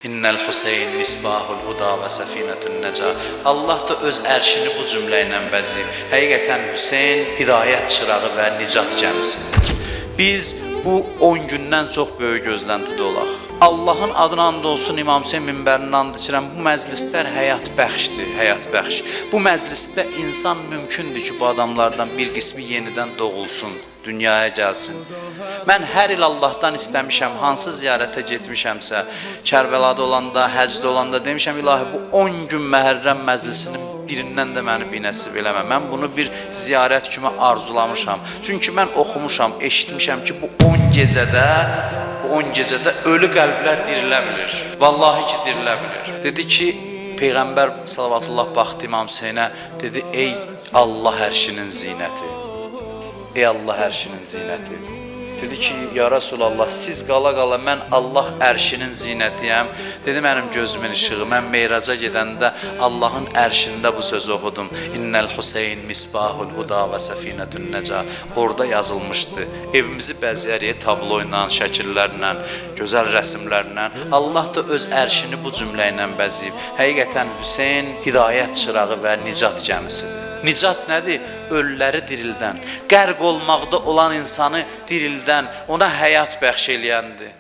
İnnel Hüseyin misbahul huda və səfinətün nəca. Allah da öz ərşini bu cümlə ilə bəzir. Həqiqətən Hüseyin hidayət çırağı və nicat gəmisidir. Biz bu 10 gündən çox böyük gözləntidə olaq. Allahın adına and olsun, İmam Hüseyin minbərindən and içirəm. Bu məclislər həyat bəxşdir, həyat bəxş. Bu məclisdə insan mümkündür ki, bu adamlardan bir qismi yenidən doğulsun, dünyaya gəlsin. Mən hər il Allahdan istəmişəm, hansı ziyarətə getmişəmsə, Kərbəlada olanda, həcdə olanda demişəm, ilahi bu 10 gün Məhərrəm məclisinin birindən də məni binəsib eləmə. Mən bunu bir ziyarət kimi arzulamışam. Çünki mən oxumuşam, eşitmişəm ki, bu 10 gecədə ölü qəlblər dirilə bilir. Vallahi ki, dirilə bilir. Dedi ki, Peyğəmbər salavatullah baxdı İmam Hüseynə, dedi, ey Allah ərşinin zinəti, ey Allah ərşinin zinəti. Dedi ki, ya Rasulallah, siz qala-qala mən Allah ərşinin zinətiyəm. Dedi, mənim gözümün işığı. Mən Meyraca gedəndə Allahın ərşində bu sözü oxudum. İnnel Hüseyin misbahul huda və səfinətün nəca. Orada yazılmışdı. Evimizi bəzəyərik tabloyla, şəkillərlə, gözəl rəsimlərlə. Allah da öz ərşini bu cümlə ilə bəzəyib. Həqiqətən Hüseyin hidayət çırağı və nicat gəmisidir. Nicat nədir? Ölüləri dirildən, qərq olmaqda olan insanı dirildən, ona həyat bəxş eləyəndir.